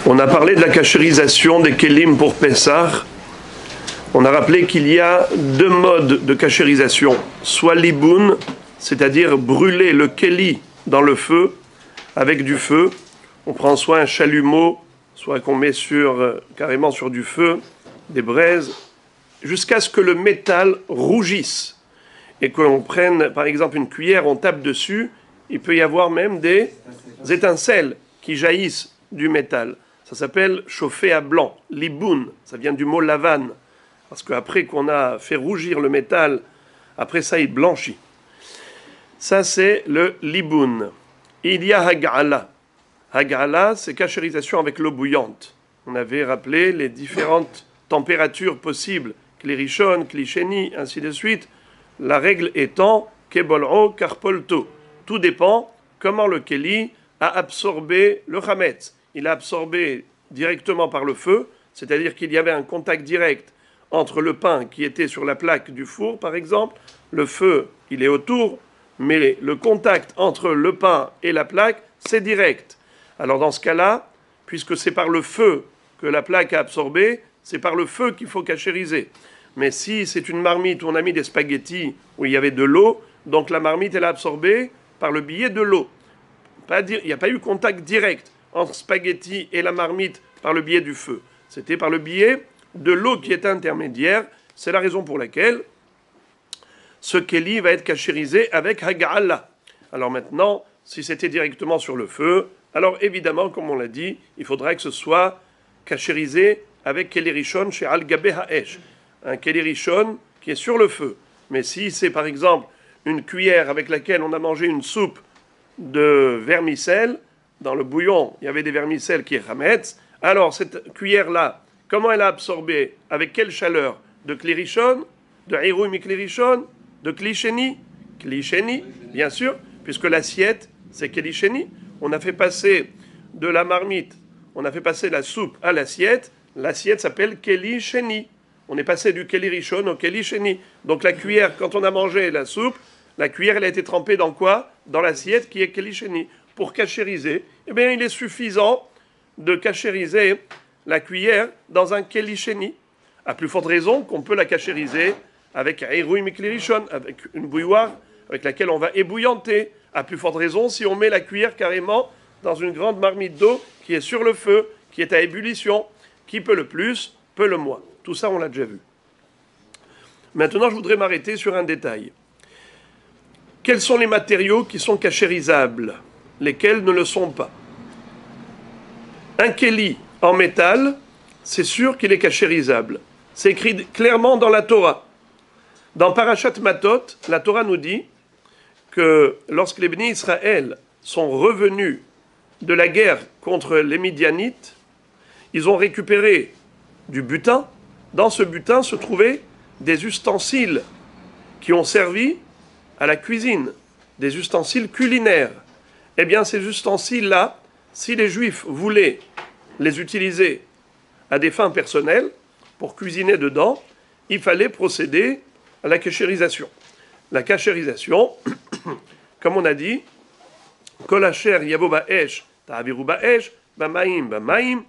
On a parlé de la kashérisation des kelim pour Pessah. On a rappelé qu'il y a deux modes de kashérisation. Soit l'iboun, c'est-à-dire brûler le keli dans le feu, avec du feu. On prend soit un chalumeau, soit qu'on met carrément sur du feu, des braises, jusqu'à ce que le métal rougisse. Et qu'on prenne, par exemple, une cuillère, on tape dessus, il peut y avoir même des étincelles qui jaillissent du métal. Ça s'appelle chauffer à blanc, l'iboun, ça vient du mot lavan. Parce qu'après qu'on a fait rougir le métal, après ça, il blanchit. Ça, c'est le liboun. Il y a hag'ala. Hag'ala, c'est kashérisation avec l'eau bouillante. On avait rappelé les différentes températures possibles, kli rishon, kli sheni, ainsi de suite. La règle étant kebol'o karpolto. Tout dépend comment le keli a absorbé le chametz. Il a absorbé directement par le feu, c'est-à-dire qu'il y avait un contact direct entre le pain qui était sur la plaque du four, par exemple. Le feu, il est autour, mais le contact entre le pain et la plaque, c'est direct. Alors dans ce cas-là, puisque c'est par le feu que la plaque a absorbé, c'est par le feu qu'il faut kashériser. Mais si c'est une marmite où on a mis des spaghettis, où il y avait de l'eau, donc la marmite, elle a absorbé par le biais de l'eau. Il n'y a pas eu contact direct entre spaghetti et la marmite par le biais du feu. C'était par le biais de l'eau qui est intermédiaire. C'est la raison pour laquelle ce keli va être kashérisé avec hag'ala. Alors maintenant, si c'était directement sur le feu, alors évidemment, comme on l'a dit, il faudra que ce soit kashérisé avec keli rishon chez al-gabé ha'esh. Un keli rishon qui est sur le feu. Mais si c'est par exemple une cuillère avec laquelle on a mangé une soupe de vermicelle, dans le bouillon, il y avait des vermicelles qui est chametz, alors cette cuillère-là, comment elle a absorbé, avec quelle chaleur? De kli rishon, de hiroui mi kli rishon, de kli sheni, bien sûr, puisque l'assiette, c'est kli sheni. On a fait passer de la marmite, on a fait passer la soupe à l'assiette s'appelle keli sheni. On est passé du keli rishon au keli sheni. Donc la cuillère, quand on a mangé la soupe, la cuillère, elle a été trempée dans quoi? Dans l'assiette qui est keli sheni. Pour kashériser, eh bien, il est suffisant de kashériser la cuillère dans un keli sheni. À plus forte raison qu'on peut la kashériser avec hiroui mi kli rishon, avec une bouilloire avec laquelle on va ébouillanter. À plus forte raison si on met la cuillère carrément dans une grande marmite d'eau qui est sur le feu, qui est à ébullition. Qui peut le plus, peut le moins. Tout ça, on l'a déjà vu. Maintenant, je voudrais m'arrêter sur un détail. Quels sont les matériaux qui sont kashérisables? Lesquels ne le sont pas? Un keli en métal, c'est sûr qu'il est kashérisable. C'est écrit clairement dans la Torah. Dans Parashat Matot, la Torah nous dit que lorsque les bénis Israël sont revenus de la guerre contre les Midianites, ils ont récupéré du butin. Dans ce butin se trouvaient des ustensiles qui ont servi à la cuisine, des ustensiles culinaires. Eh bien, ces ustensiles-là, si les Juifs voulaient les utiliser à des fins personnelles, pour cuisiner dedans, il fallait procéder à la kashérisation. La kashérisation, comme on a dit, Kol asher yavo ba'esh, ta'aviru ba'esh, ba'maim, ba'maim.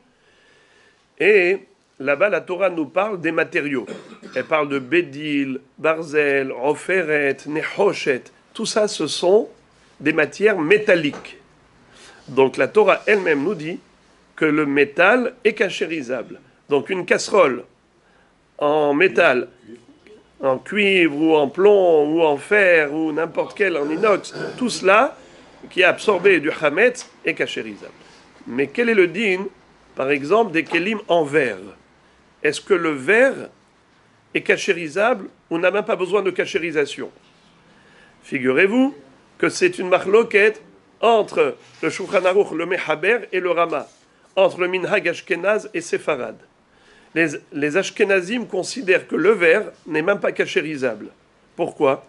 Et là-bas, la Torah nous parle des matériaux. Elle parle de bédil, barzel, oferet, nehoshet. Tout ça, ce sont des matières métalliques. Donc la Torah elle-même nous dit que le métal est kashérisable. Donc une casserole en métal, en cuivre ou en plomb ou en fer ou n'importe quel en inox, tout cela qui est absorbé du chametz est kashérisable. Mais quel est le din, par exemple, des kelim en verre? Est-ce que le verre est kashérisable ou n'a même pas besoin de kashérisation? Figurez-vous que c'est une marloquette entre le Shulchan Aruch, le Mechaber et le Rama, entre le Minhag Ashkenaz et Séfarad. Les Ashkenazim considèrent que le verre n'est même pas kashérisable. Pourquoi?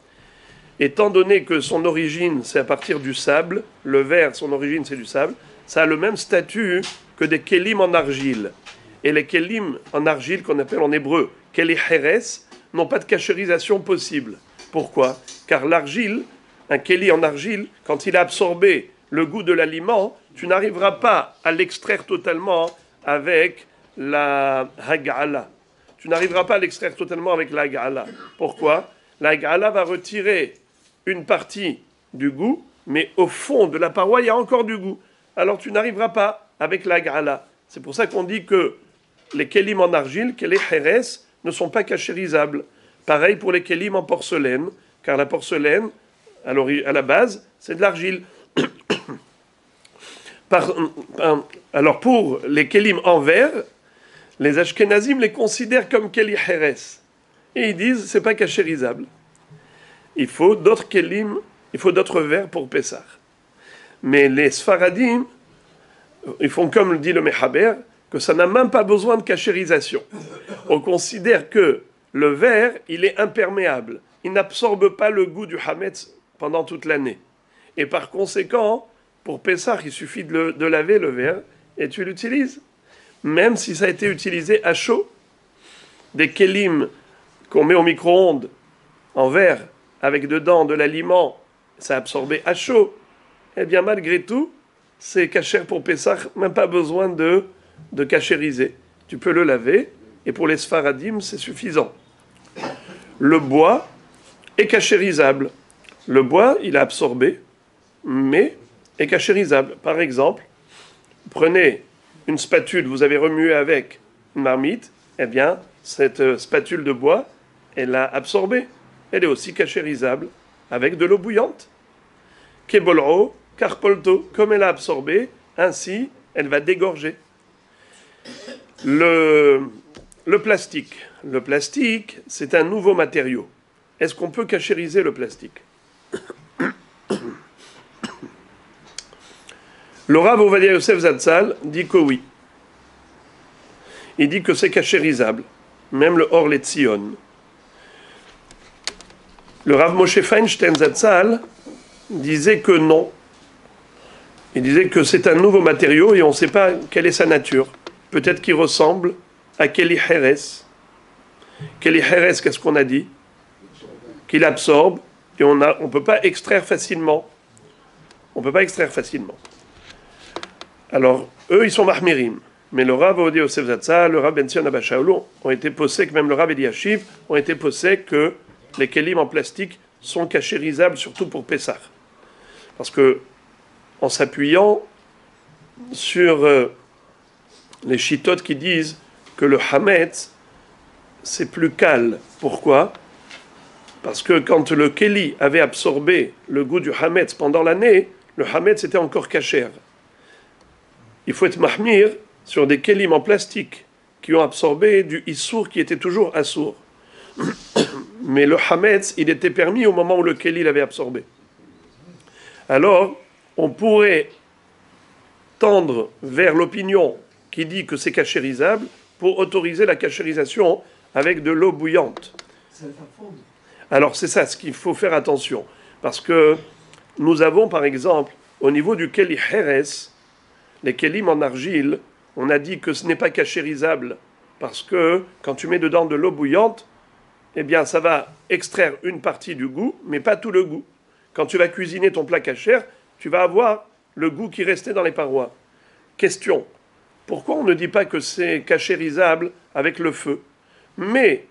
Étant donné que son origine, c'est à partir du sable, le verre, son origine, c'est du sable, ça a le même statut que des kelim en argile. Et les kelim en argile, qu'on appelle en hébreu keli heres, n'ont pas de kashérisation possible. Pourquoi? Car l'argile, un keli en argile, quand il a absorbé le goût de l'aliment, tu n'arriveras pas à l'extraire totalement avec la hag'ala. Tu n'arriveras pas à l'extraire totalement avec la hag'ala. Pourquoi? La hag'ala va retirer une partie du goût, mais au fond de la paroi, il y a encore du goût. Alors tu n'arriveras pas avec la hag'ala. C'est pour ça qu'on dit que les kélim en argile, que les héres, ne sont pas cachérisables. Pareil pour les kélim en porcelaine, car la porcelaine, à la base, c'est de l'argile. Alors pour les kélim en verre, les ashkénazim les considèrent comme kéli héres. Et ils disent, c'est pas cachérisable. Il faut d'autres kélim, il faut d'autres verres pour Pessah. Mais les sfaradim, ils font comme le dit le Mechaber, que ça n'a même pas besoin de cachérisation. On considère que le verre, il est imperméable. Il n'absorbe pas le goût du hametz pendant toute l'année. Et par conséquent, pour Pessah, il suffit de laver le verre et tu l'utilises. Même si ça a été utilisé à chaud. Des kélim qu'on met au micro-ondes en verre, avec dedans de l'aliment, ça a absorbé à chaud. Eh bien, malgré tout, c'est cachère pour Pessah, même pas besoin de cachériser. Tu peux le laver, et pour les sfaradim, c'est suffisant. Le bois est cachérisable. Le bois, il est absorbé, mais est cachérisable. Par exemple, prenez une spatule, vous avez remué avec une marmite, eh bien, cette spatule de bois, elle a absorbé. Elle est aussi cachérisable avec de l'eau bouillante. Kebolro, karpolto, comme elle a absorbé, ainsi, elle va dégorger. Le plastique. Le plastique, c'est un nouveau matériau. Est-ce qu'on peut cachériser le plastique? Le Rav Ovadia Yosef Zatzal dit que oui. Il dit que c'est cachérisable, même le Or Letzion. Le Rav Moshe Feinstein Zatzal disait que non. Il disait que c'est un nouveau matériau et on ne sait pas quelle est sa nature. Peut-être qu'il ressemble à Keli Heres. Keli Heres, qu'est-ce qu'on a dit? Qu'il absorbe et on ne peut pas extraire facilement. On ne peut pas extraire facilement. Alors, eux, ils sont mahmirim. Mais le Rav Ovadia Yosef Zatzal, le Rav Ben Zion Abba Shaul ont été possèques, même le Rav Eliashiv ont été possèques que les kélim en plastique sont cachérisables, surtout pour Pessah. Parce que, en s'appuyant sur les chitotes qui disent que le hametz, c'est plus calme. Pourquoi? Parce que quand le kéli avait absorbé le goût du hametz pendant l'année, le hametz était encore cachère. Il faut être mahmir sur des kélim en plastique qui ont absorbé du issour qui était toujours assour. Mais le hametz, il était permis au moment où le kéli l'avait absorbé. Alors, on pourrait tendre vers l'opinion qui dit que c'est cachérisable pour autoriser la cachérisation avec de l'eau bouillante. Alors, c'est ça, ce qu'il faut faire attention. Parce que nous avons, par exemple, au niveau du kéli heres, les kélim en argile, on a dit que ce n'est pas cachérisable parce que quand tu mets dedans de l'eau bouillante, eh bien, ça va extraire une partie du goût, mais pas tout le goût. Quand tu vas cuisiner ton plat cachère, tu vas avoir le goût qui restait dans les parois. Question. Pourquoi on ne dit pas que c'est cachérisable avec le feu? Mais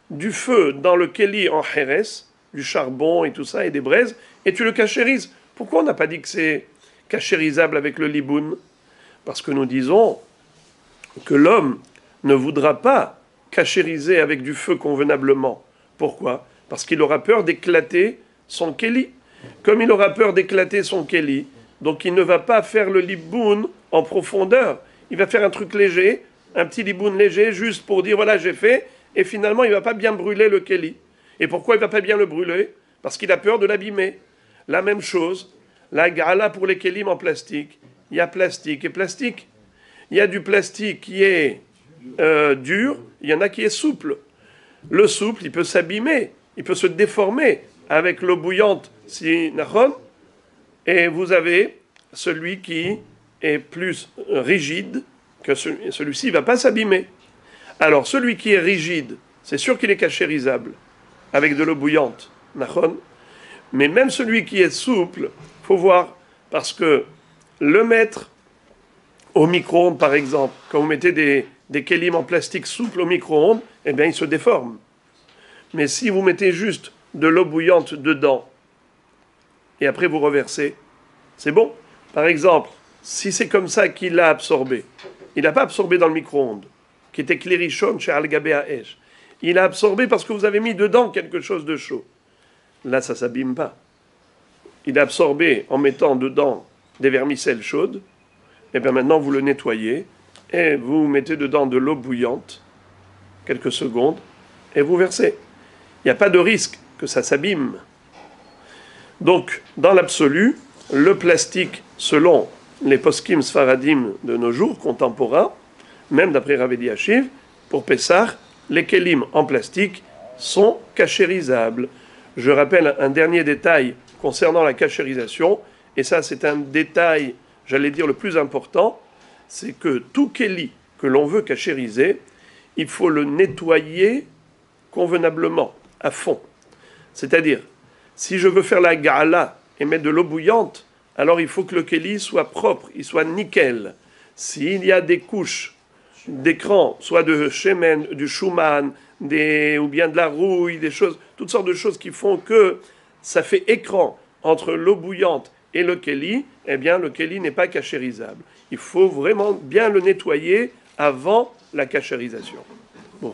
du feu dans le kéli en Heres, du charbon et tout ça, et des braises, et tu le cachérises. Pourquoi on n'a pas dit que c'est cachérisable avec le liboun? Parce que nous disons que l'homme ne voudra pas cachériser avec du feu convenablement. Pourquoi? Parce qu'il aura peur d'éclater son kéli. Comme il aura peur d'éclater son kéli, donc il ne va pas faire le liboun en profondeur. Il va faire un truc léger, un petit liboun léger, juste pour dire voilà j'ai fait, et finalement il ne va pas bien brûler le kéli. Et pourquoi il ne va pas bien le brûler? Parce qu'il a peur de l'abîmer. La même chose, la gala pour les kélim en plastique, il y a plastique et plastique. Il y a du plastique qui est dur, il y en a qui est souple. Le souple, il peut s'abîmer, il peut se déformer avec l'eau bouillante, si nachon, et vous avez celui qui est plus rigide, que celui-ci ne va pas s'abîmer. Alors, celui qui est rigide, c'est sûr qu'il est cachérisable, avec de l'eau bouillante, nachon, mais même celui qui est souple, il faut voir, parce que le maître Au micro-ondes, par exemple, quand vous mettez des kélim en plastique souple au micro-ondes, eh bien, ils se déforment. Mais si vous mettez juste de l'eau bouillante dedans, et après vous reversez, c'est bon. Par exemple, si c'est comme ça qu'il l'a absorbé, il n'a pas absorbé dans le micro-ondes, qui était klérishon chez Al-Gabé Ha'esh. Il a absorbé parce que vous avez mis dedans quelque chose de chaud. Là, ça ne s'abîme pas. Il a absorbé en mettant dedans des vermicelles chaudes. Et bien maintenant, vous le nettoyez et vous mettez dedans de l'eau bouillante, quelques secondes, et vous versez. Il n'y a pas de risque que ça s'abîme. Donc, dans l'absolu, le plastique, selon les poskim sfaradim de nos jours contemporains, même d'après Rav Eliashiv, pour Pessah, les kélim en plastique sont cachérisables. Je rappelle un dernier détail concernant la cachérisation, et ça c'est un détail, j'allais dire le plus important, c'est que tout kéli que l'on veut cachériser, il faut le nettoyer convenablement, à fond. C'est-à-dire, si je veux faire la gala et mettre de l'eau bouillante, alors il faut que le kéli soit propre, il soit nickel. S'il y a des couches d'écran, soit de shemen, du shuman, ou bien de la rouille, des choses, toutes sortes de choses qui font que ça fait écran entre l'eau bouillante et le kéli, eh bien le kéli n'est pas cachérisable. Il faut vraiment bien le nettoyer avant la cachérisation. Bon,